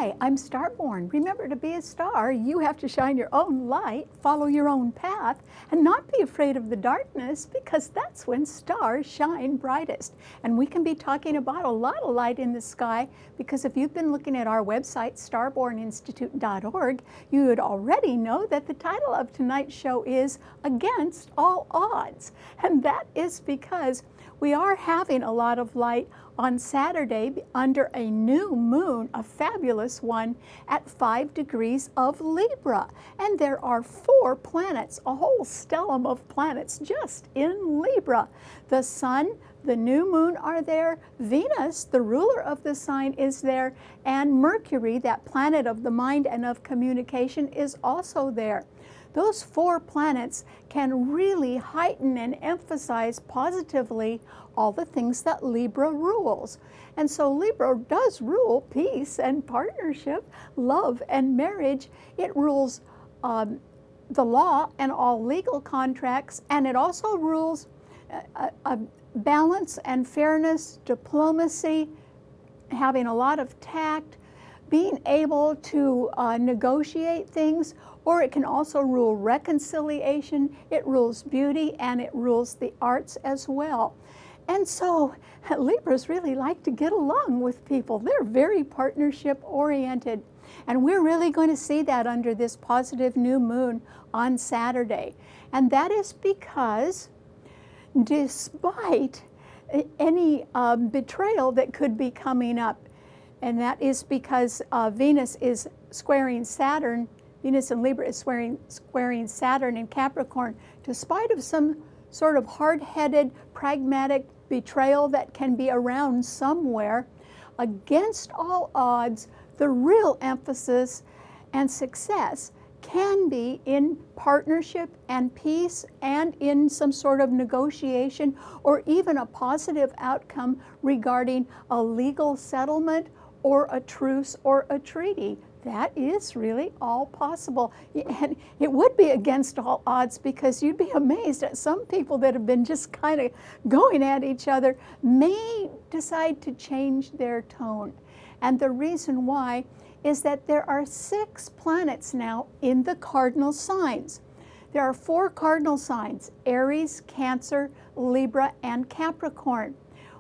Hi, I'm Starborn. Remember, to be a star, you have to shine your own light, follow your own path, and not be afraid of the darkness, because that's when stars shine brightest. And we can be talking about a lot of light in the sky, because if you've been looking at our website, starborninstitute.org, you would already know that the title of tonight's show is Against All Odds. And that is because we are having a lot of light on Saturday under a new moon, a fabulous one, at 5 degrees of Libra. And there are 4 planets, a whole stellium of planets just in Libra. The Sun, the new moon are there, Venus, the ruler of the sign, is there, and Mercury, that planet of the mind and of communication, is also there. Those 4 planets can really heighten and emphasize positively all the things that Libra rules. And so Libra does rule peace and partnership, love and marriage. It rules the law and all legal contracts, and it also rules balance and fairness, diplomacy, having a lot of tact, being able to negotiate things, or it can also rule reconciliation, it rules beauty, and it rules the arts as well. And so Libras really like to get along with people. They're very partnership oriented. And we're really going to see that under this positive new moon on Saturday. And that is because despite any betrayal that could be coming up, and that is because Venus is squaring Saturn, Venus in Libra is squaring Saturn in Capricorn, despite of some sort of hard-headed, pragmatic betrayal that can be around somewhere, against all odds, the real emphasis and success can be in partnership and peace and in some sort of negotiation or even a positive outcome regarding a legal settlement or a truce or a treaty. That is really all possible. And it would be against all odds, because you'd be amazed at some people that have been just kind of going at each other may decide to change their tone. And the reason why is that there are 6 planets now in the cardinal signs. There are 4 cardinal signs: Aries, Cancer, Libra, and Capricorn.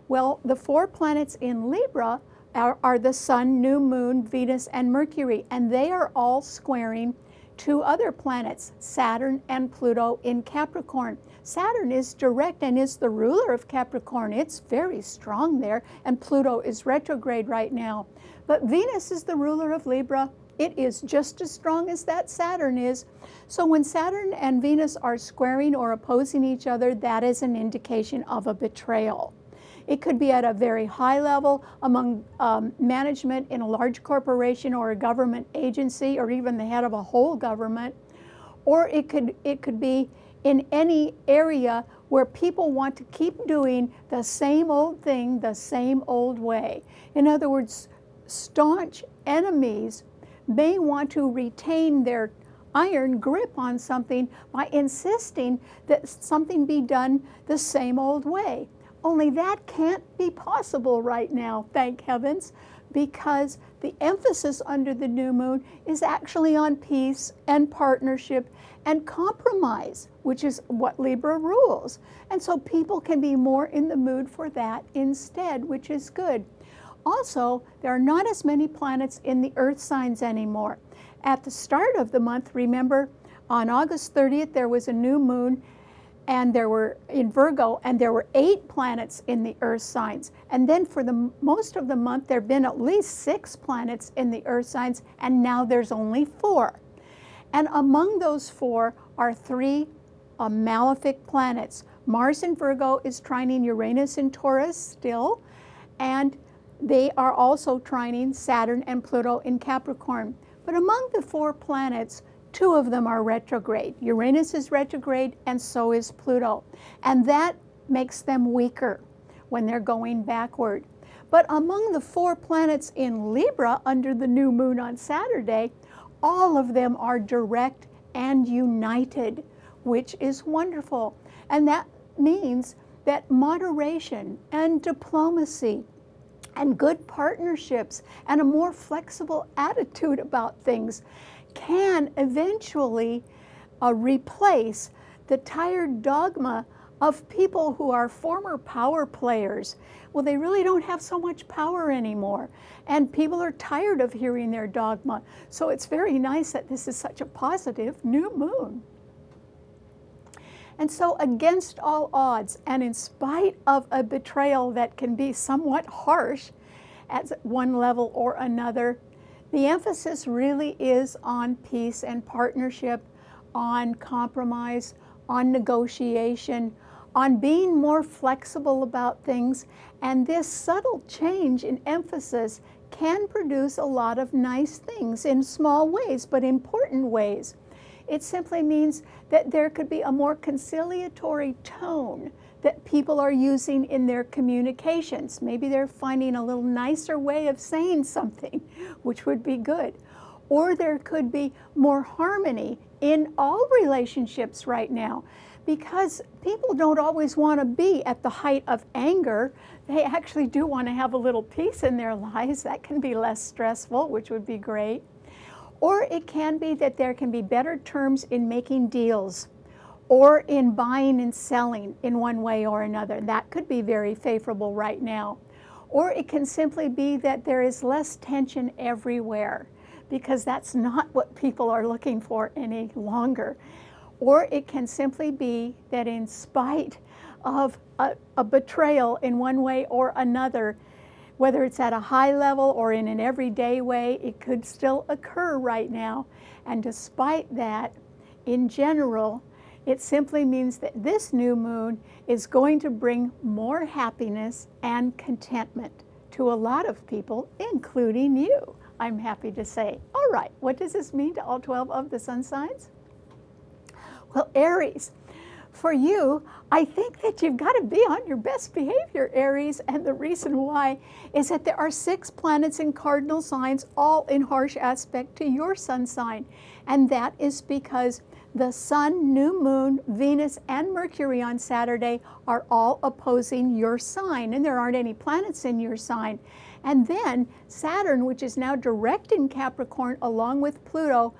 Well, the 4 planets in Libra are the Sun, New Moon, Venus, and Mercury, and they are all squaring 2 other planets, Saturn and Pluto in Capricorn. Saturn is direct and is the ruler of Capricorn. It's very strong there, and Pluto is retrograde right now. But Venus is the ruler of Libra. It is just as strong as that Saturn is. So when Saturn and Venus are squaring or opposing each other, that is an indication of a betrayal. It could be at a very high level among management in a large corporation or a government agency, or even the head of a whole government. Or it could be in any area where people want to keep doing the same old thing the same old way. In other words, staunch enemies may want to retain their iron grip on something by insisting that something be done the same old way. Only that can't be possible right now, thank heavens, because the emphasis under the new moon is actually on peace and partnership and compromise, which is what Libra rules. And so people can be more in the mood for that instead, which is good. Also, there are not as many planets in the earth signs anymore. At the start of the month, remember, on August 30th, there was a new moon, and there were in Virgo, and there were 8 planets in the earth signs. And then for the most of the month, there have been at least 6 planets in the earth signs, and now there's only 4. And among those 4 are 3 malefic planets. Mars in Virgo is trining Uranus in Taurus still, and they are also trining Saturn and Pluto in Capricorn. But among the 4 planets, 2 of them are retrograde. Uranus is retrograde, and so is Pluto. And that makes them weaker when they're going backward. But among the 4 planets in Libra under the new moon on Saturday, all of them are direct and united, which is wonderful. And that means that moderation and diplomacy and good partnerships and a more flexible attitude about things can eventually replace the tired dogma of people who are former power players. Well, they really don't have so much power anymore, and people are tired of hearing their dogma. So it's very nice that this is such a positive new moon. And so against all odds, and in spite of a betrayal that can be somewhat harsh at one level or another, the emphasis really is on peace and partnership, on compromise, on negotiation, on being more flexible about things. And this subtle change in emphasis can produce a lot of nice things in small ways, but important ways. It simply means that there could be a more conciliatory tone that people are using in their communications. Maybe they're finding a little nicer way of saying something, which would be good. Or there could be more harmony in all relationships right now, because people don't always want to be at the height of anger. They actually do want to have a little peace in their lives. That can be less stressful, which would be great. Or it can be that there can be better terms in making deals or in buying and selling in one way or another. That could be very favorable right now. Or it can simply be that there is less tension everywhere, because that's not what people are looking for any longer. Or it can simply be that in spite of a betrayal in one way or another, whether it's at a high level or in an everyday way, it could still occur right now. And despite that, in general, it simply means that this new moon is going to bring more happiness and contentment to a lot of people, including you, I'm happy to say. All right, what does this mean to all 12 of the sun signs? Well, Aries, for you, I think that you've got to be on your best behavior, Aries, and the reason why is that there are 6 planets in cardinal signs, all in harsh aspect to your sun sign, and that is because the Sun, New Moon, Venus, and Mercury on Saturday are all opposing your sign, and there aren't any planets in your sign. And then Saturn, which is now direct in Capricorn, along with Pluto,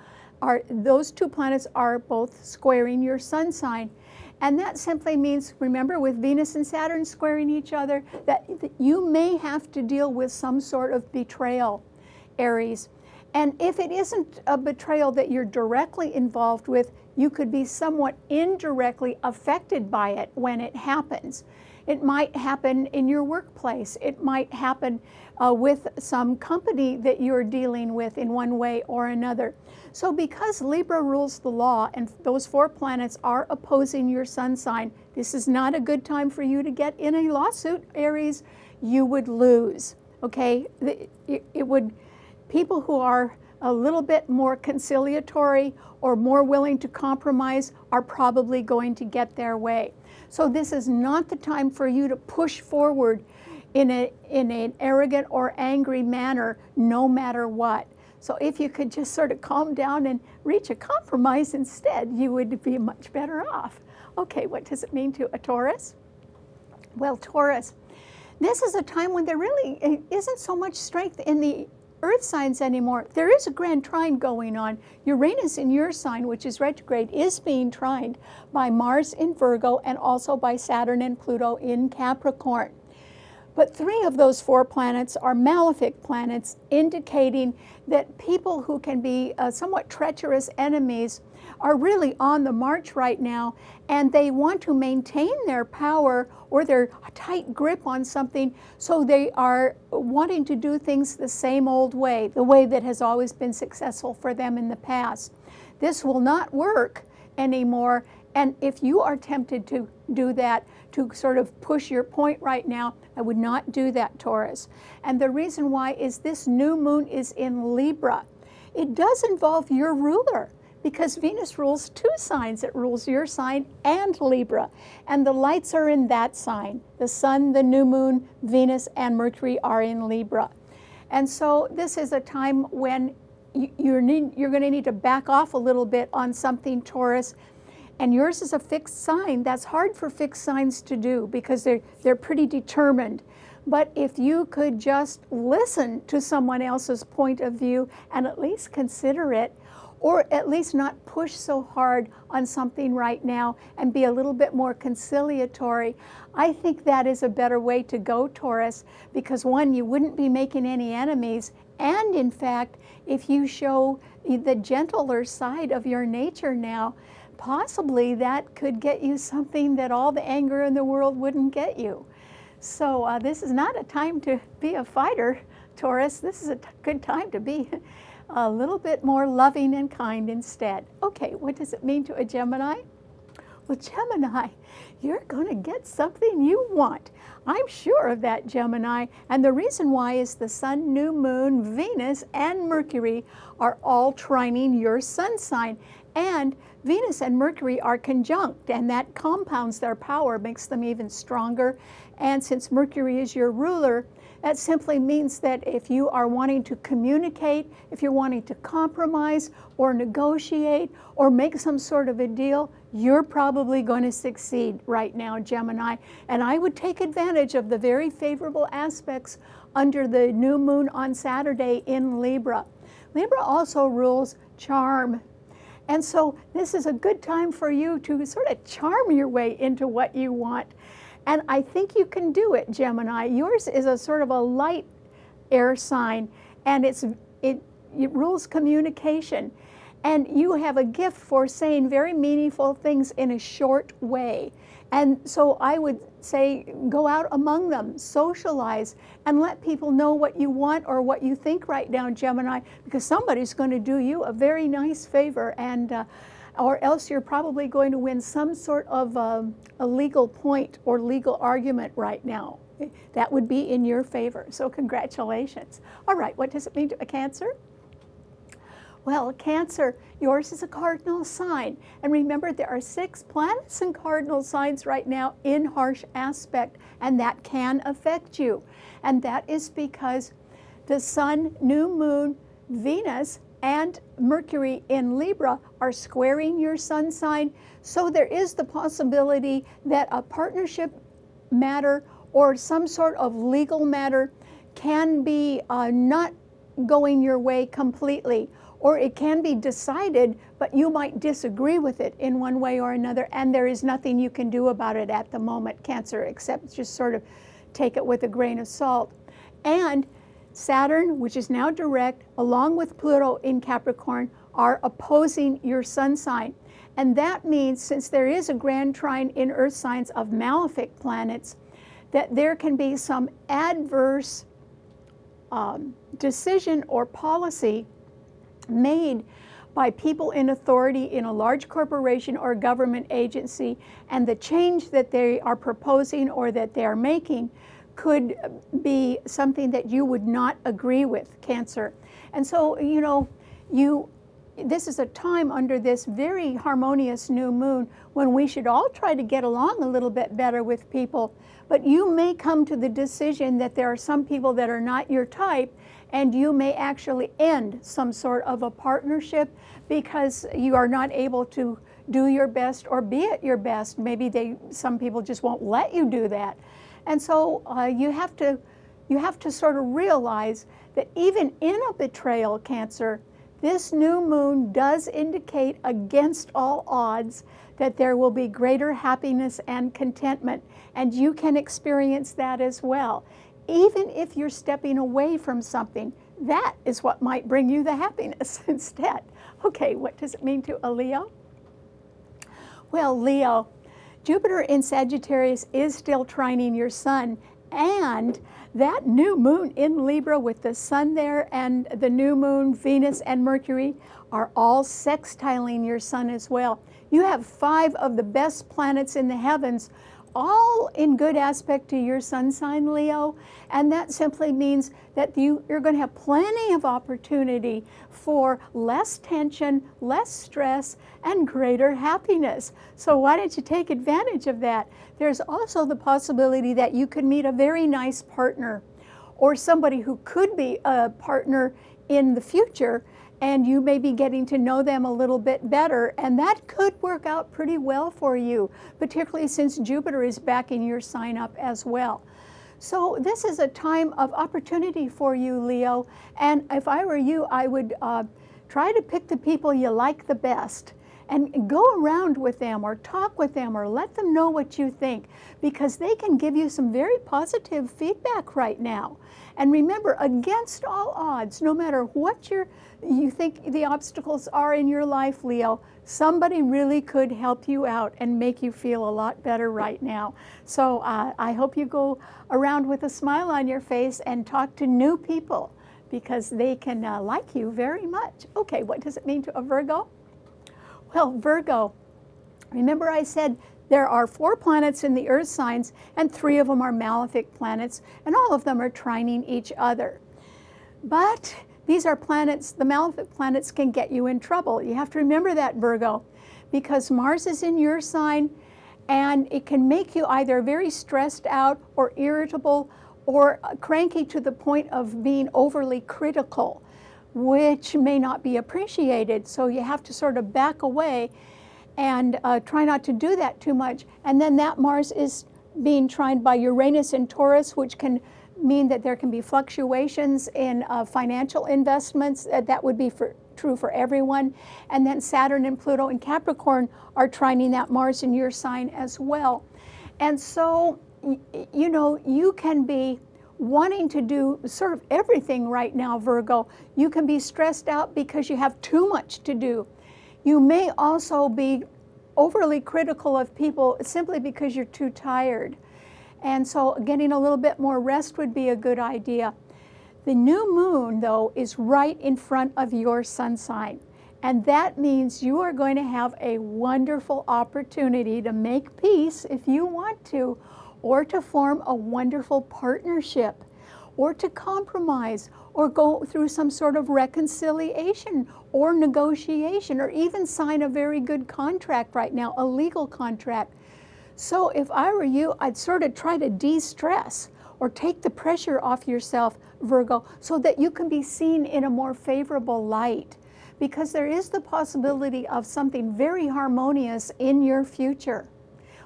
those 2 planets are both squaring your sun sign. And that simply means, remember, with Venus and Saturn squaring each other, that you may have to deal with some sort of betrayal, Aries. And if it isn't a betrayal that you're directly involved with, you could be somewhat indirectly affected by it when it happens. It might happen in your workplace. It might happen with some company that you're dealing with in one way or another. So because Libra rules the law and those 4 planets are opposing your sun sign, this is not a good time for you to get in a lawsuit, Aries. You would lose, okay? People who are a little bit more conciliatory or more willing to compromise are probably going to get their way. So this is not the time for you to push forward in an arrogant or angry manner, no matter what. So if you could just sort of calm down and reach a compromise instead, you would be much better off. Okay, what does it mean to a Taurus? Well, Taurus, this is a time when there really isn't so much strength in the earth signs anymore. There is a grand trine going on. Uranus in your sign, which is retrograde, is being trined by Mars in Virgo and also by Saturn and Pluto in Capricorn. But 3 of those 4 planets are malefic planets, indicating that people who can be somewhat treacherous enemies are really on the march right now, and they want to maintain their power or their tight grip on something, so they are wanting to do things the same old way, the way that has always been successful for them in the past. This will not work anymore, and if you are tempted to do that, to sort of push your point right now, I would not do that, Taurus. And the reason why is this new moon is in Libra. It does involve your ruler, because Venus rules 2 signs. It rules your sign and Libra, and the lights are in that sign. The Sun, the new moon, Venus, and Mercury are in Libra. And so this is a time when you're going to need to back off a little bit on something, Taurus. And yours is a fixed sign. That's hard for fixed signs to do because they're pretty determined. But if you could just listen to someone else's point of view and at least consider it, or at least not push so hard on something right now and be a little bit more conciliatory, I think that is a better way to go, Taurus, because one, you wouldn't be making any enemies, and in fact, if you show the gentler side of your nature now, possibly that could get you something that all the anger in the world wouldn't get you. So this is not a time to be a fighter, Taurus. This is a good time to be a little bit more loving and kind instead. Okay, what does it mean to a Gemini? Well, Gemini, you're going to get something you want. I'm sure of that, Gemini. And the reason why is the Sun, New Moon, Venus, and Mercury are all trining your sun sign. And Venus and Mercury are conjunct, and that compounds their power, makes them even stronger. And since Mercury is your ruler, that simply means that if you are wanting to communicate, if you're wanting to compromise or negotiate or make some sort of a deal, you're probably going to succeed right now, Gemini. And I would take advantage of the very favorable aspects under the new moon on Saturday in Libra. Libra also rules charm. And so this is a good time for you to sort of charm your way into what you want. And I think you can do it, Gemini. Yours is a sort of a light air sign, and it rules communication. And you have a gift for saying very meaningful things in a short way. And so I would say go out among them, socialize, and let people know what you want or what you think right now, Gemini, because somebody's going to do you a very nice favor, and or else you're probably going to win some sort of a legal point or legal argument right now. That would be in your favor, so congratulations. All right, what does it mean to a Cancer? Well, Cancer, yours is a cardinal sign. And remember, there are 6 planets in cardinal signs right now in harsh aspect, and that can affect you. And that is because the Sun, New Moon, Venus, and Mercury in Libra are squaring your sun sign. So there is the possibility that a partnership matter or some sort of legal matter can be not going your way completely, or it can be decided, but you might disagree with it in one way or another, and there is nothing you can do about it at the moment, Cancer, except just sort of take it with a grain of salt. And Saturn, which is now direct, along with Pluto in Capricorn, are opposing your sun sign. And that means, since there is a grand trine in earth signs of malefic planets, that there can be some adverse decision or policy made by people in authority in a large corporation or government agency, and the change that they are proposing or that they are making could be something that you would not agree with, Cancer. And so, you know, this is a time under this very harmonious new moon when we should all try to get along a little bit better with people. But you may come to the decision that there are some people that are not your type, and you may actually end some sort of a partnership because you are not able to do your best or be at your best. Maybe some people just won't let you do that. And so you have to sort of realize that even in a betrayal, Cancer, this new moon does indicate against all odds that there will be greater happiness and contentment, and you can experience that as well. Even if you're stepping away from something, that is what might bring you the happiness instead. Okay, what does it mean to a Leo? Well, Leo, Jupiter in Sagittarius is still trining your sun, and that new moon in Libra with the sun there and the new moon, Venus and Mercury are all sextiling your sun as well. You have 5 of the best planets in the heavens, all in good aspect to your sun sign, Leo, and that simply means that you're going to have plenty of opportunity for less tension, less stress, and greater happiness. So why don't you take advantage of that? There's also the possibility that you could meet a very nice partner or somebody who could be a partner in the future, and you may be getting to know them a little bit better, and that could work out pretty well for you, particularly since Jupiter is backing your sign up as well. So this is a time of opportunity for you, Leo. And if I were you, I would try to pick the people you like the best and go around with them or talk with them or let them know what you think, because they can give you some very positive feedback right now. And remember, against all odds, no matter what you think the obstacles are in your life, Leo, somebody really could help you out and make you feel a lot better right now. So I hope you go around with a smile on your face and talk to new people, because they can like you very much. Okay, what does it mean to a Virgo? Well, Virgo, remember I said there are 4 planets in the earth signs, and 3 of them are malefic planets, and all of them are trining each other. But these are planets, the malefic planets can get you in trouble. You have to remember that, Virgo, because Mars is in your sign, and it can make you either very stressed out or irritable or cranky to the point of being overly critical, which may not be appreciated. So you have to sort of back away and try not to do that too much. And then that Mars is being trined by Uranus and Taurus, which can mean that there can be fluctuations in financial investments. That would be true for everyone. And then Saturn and Pluto and Capricorn are trining that Mars in your sign as well. And so, you know, you can be wanting to do sort of everything right now, Virgo. You can be stressed out because you have too much to do. You may also be overly critical of people simply because you're too tired. And so getting a little bit more rest would be a good idea. The new moon, though, is right in front of your sun sign. And that means you are going to have a wonderful opportunity to make peace if you want to, or to form a wonderful partnership, or to compromise, or go through some sort of reconciliation or negotiation, or even sign a very good contract right now, a legal contract. So if I were you, I'd sort of try to de-stress or take the pressure off yourself, Virgo, so that you can be seen in a more favorable light, because there is the possibility of something very harmonious in your future.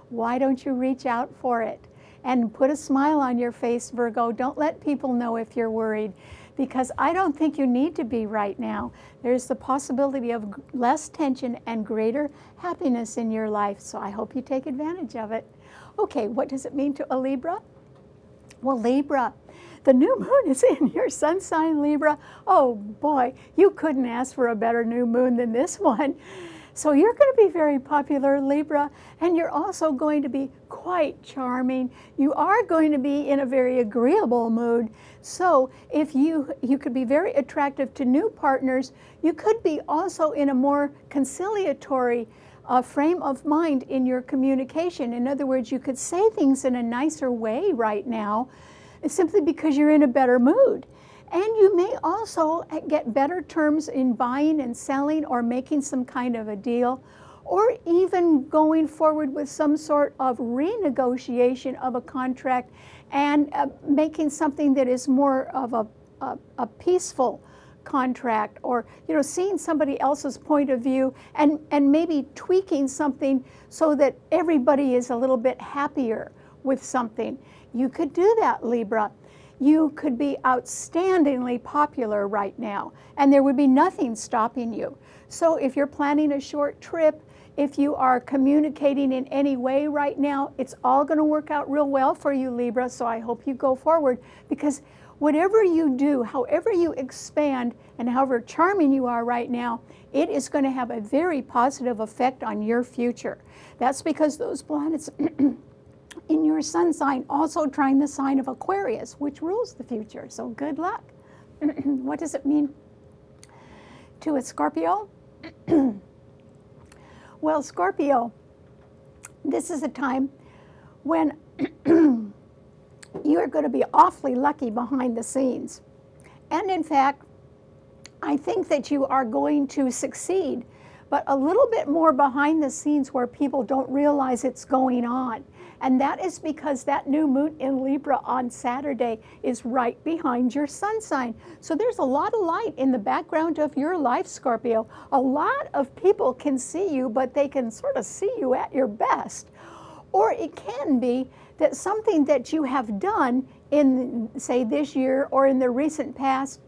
Why don't you reach out for it and put a smile on your face, Virgo? Don't let people know if you're worried, because I don't think you need to be right now. There's the possibility of less tension and greater happiness in your life, so I hope you take advantage of it. Okay, what does it mean to a Libra? Well, Libra, the new moon is in your sun sign, Libra. Oh boy, you couldn't ask for a better new moon than this one. So you're going to be very popular, Libra, and you're also going to be quite charming. You are going to be in a very agreeable mood. So if you could be very attractive to new partners, you could be also in a more conciliatory frame of mind in your communication. In other words, you could say things in a nicer way right now, simply because you're in a better mood. And you may also get better terms in buying and selling, or making some kind of a deal, or even going forward with some sort of renegotiation of a contract and making something that is more of a peaceful contract, or seeing somebody else's point of view and maybe tweaking something so that everybody is a little bit happier with something. You could do that, Libra. You could be outstandingly popular right now, and there would be nothing stopping you. So if you're planning a short trip, if you are communicating in any way right now, it's all going to work out real well for you, Libra. So I hope you go forward, because whatever you do, however you expand, and however charming you are right now, it is going to have a very positive effect on your future. That's because those planets in your sun sign also trine the sign of Aquarius, which rules the future. So good luck. What does it mean to a Scorpio? Well, Scorpio, this is a time when you are going to be awfully lucky behind the scenes. And in fact, I think that you are going to succeed, but a little bit more behind the scenes where people don't realize it's going on. And that is because that new moon in Libra on Saturday is right behind your sun sign. So there's a lot of light in the background of your life, Scorpio. A lot of people can see you, but they can sort of see you at your best. Or it can be that something that you have done in, say, this year or in the recent past,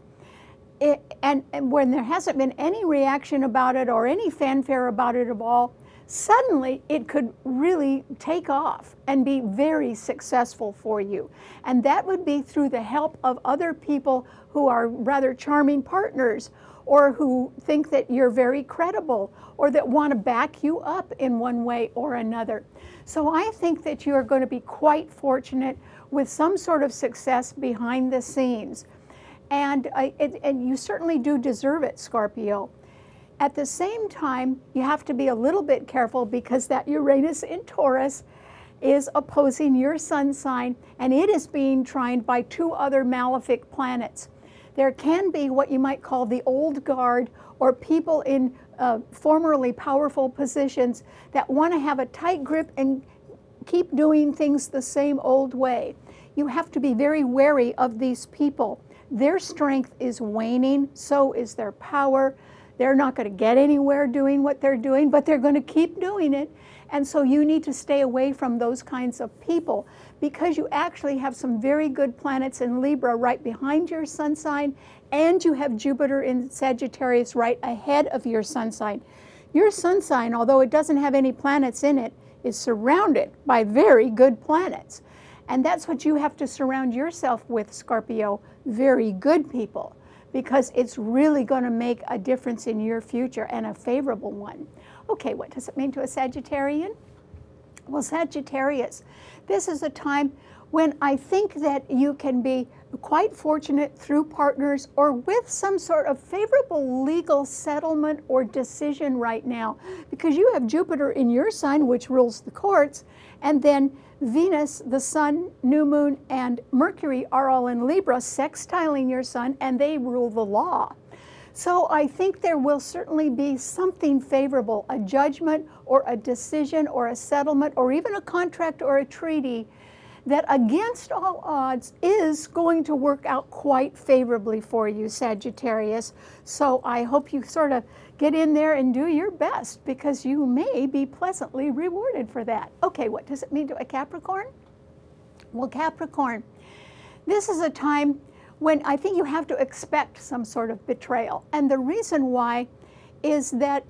and when there hasn't been any reaction about it or any fanfare about it at all, suddenly it could really take off and be very successful for you. And that would be through the help of other people who are rather charming partners, or who think that you're very credible, or that want to back you up in one way or another. So I think that you are going to be quite fortunate with some sort of success behind the scenes. And you certainly do deserve it, Scorpio. At the same time, you have to be a little bit careful, because that Uranus in Taurus is opposing your sun sign, and it is being trined by 2 other malefic planets. There can be what you might call the old guard, or people in formerly powerful positions that want to have a tight grip and keep doing things the same old way. You have to be very wary of these people. Their strength is waning, so is their power. They're not going to get anywhere doing what they're doing, but they're going to keep doing it. And so you need to stay away from those kinds of people, because you actually have some very good planets in Libra right behind your sun sign, and you have Jupiter in Sagittarius right ahead of your sun sign. Your sun sign, although it doesn't have any planets in it, is surrounded by very good planets. And that's what you have to surround yourself with, Scorpio, very good people, because it's really going to make a difference in your future, and a favorable one. Okay, what does it mean to a Sagittarian? Well, Sagittarius, this is a time when I think that you can be quite fortunate through partners or with some sort of favorable legal settlement or decision right now, because you have Jupiter in your sign, which rules the courts, and then Venus, the Sun, New Moon, and Mercury are all in Libra, sextiling your Sun, and they rule the law. So I think there will certainly be something favorable, a judgment or a decision or a settlement or even a contract or a treaty that, against all odds, is going to work out quite favorably for you, Sagittarius. So I hope you sort of get in there and do your best, because you may be pleasantly rewarded for that. Okay, what does it mean to a Capricorn? Well, Capricorn, this is a time when I think you have to expect some sort of betrayal. And the reason why is that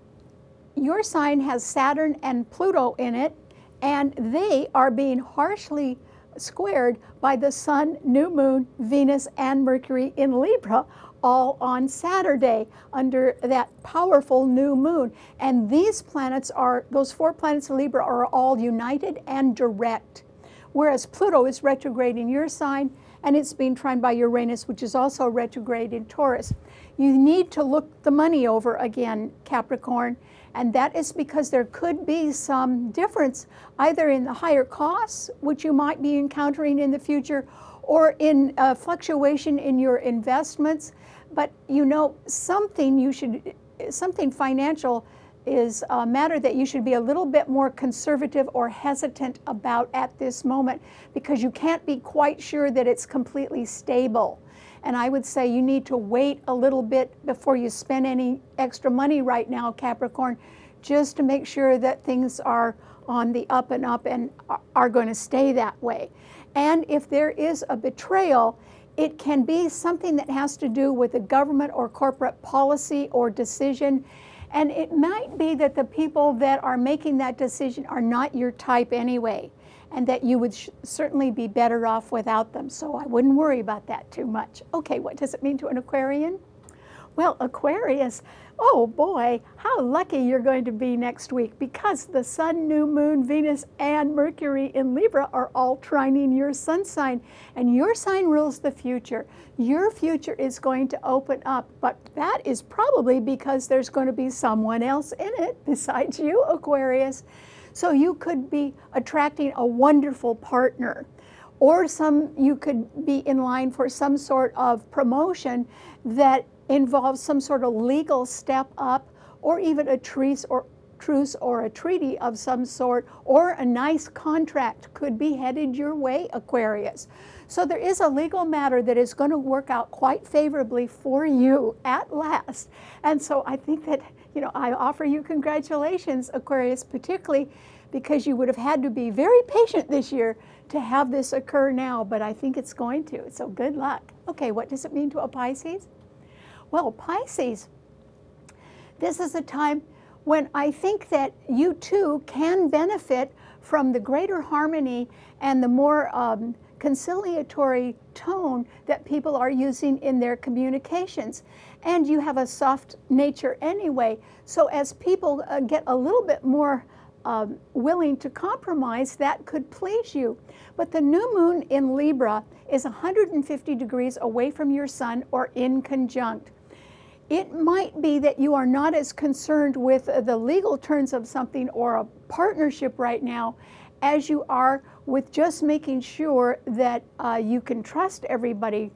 your sign has Saturn and Pluto in it, and they are being harshly squared by the Sun, New Moon, Venus, and Mercury in Libra, all on Saturday under that powerful new moon. And these planets are, those 4 planets in Libra are all united and direct, whereas Pluto is retrograde in your sign, and it's being trined by Uranus, which is also retrograde in Taurus. You need to look the money over again, Capricorn, and that is because there could be some difference either in the higher costs, which you might be encountering in the future, or in fluctuation in your investments. But you know, something financial is a matter that you should be a little bit more conservative or hesitant about at this moment, because you can't be quite sure that it's completely stable. And I would say you need to wait a little bit before you spend any extra money right now, Capricorn, just to make sure that things are on the up and up and are going to stay that way. And if there is a betrayal, it can be something that has to do with a government or corporate policy or decision. And it might be that the people that are making that decision are not your type anyway, and that you would certainly be better off without them. So I wouldn't worry about that too much. Okay, what does it mean to an Aquarian? Well, Aquarius, oh boy, how lucky you're going to be next week, because the Sun, New Moon, Venus, and Mercury in Libra are all trining your sun sign, and your sign rules the future. Your future is going to open up, but that is probably because there's going to be someone else in it besides you, Aquarius. So you could be attracting a wonderful partner, or you could be in line for some sort of promotion that involves some sort of legal step up, or even a truce or a treaty of some sort, or a nice contract could be headed your way, Aquarius. So there is a legal matter that is going to work out quite favorably for you at last. And so I think that I offer you congratulations, Aquarius, particularly because you would have had to be very patient this year to have this occur now, but I think it's going to, so good luck. Okay, what does it mean to a Pisces? Well, Pisces, this is a time when I think that you too can benefit from the greater harmony and the more conciliatory tone that people are using in their communications. And you have a soft nature anyway, so as people get a little bit more willing to compromise, that could please you. But the new moon in Libra is 150 degrees away from your sun or in conjunct. It might be that you are not as concerned with the legal terms of something or a partnership right now as you are with just making sure that you can trust everybody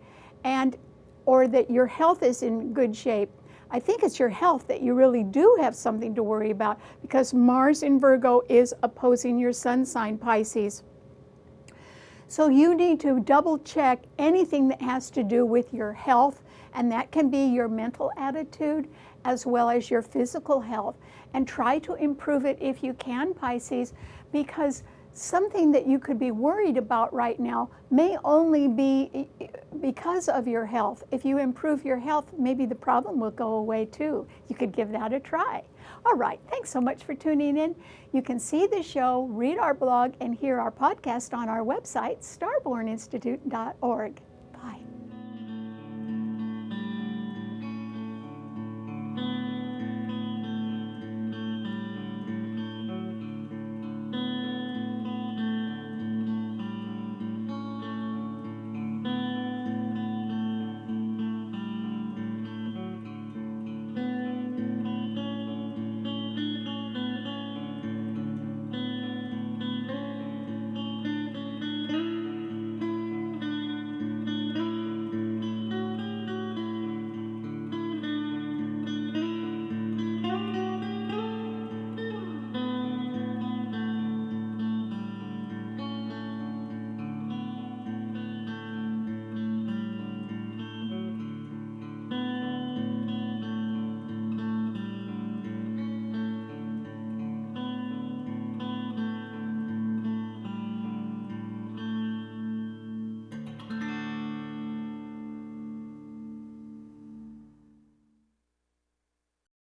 or that your health is in good shape. I think it's your health that you really do have something to worry about, because Mars in Virgo is opposing your sun sign, Pisces. So you need to double check anything that has to do with your health, and that can be your mental attitude as well as your physical health. And try to improve it if you can, Pisces, because something that you could be worried about right now may only be because of your health. If you improve your health, maybe the problem will go away too. You could give that a try. All right, thanks so much for tuning in. You can see the show, read our blog, and hear our podcast on our website, starborninstitute.org.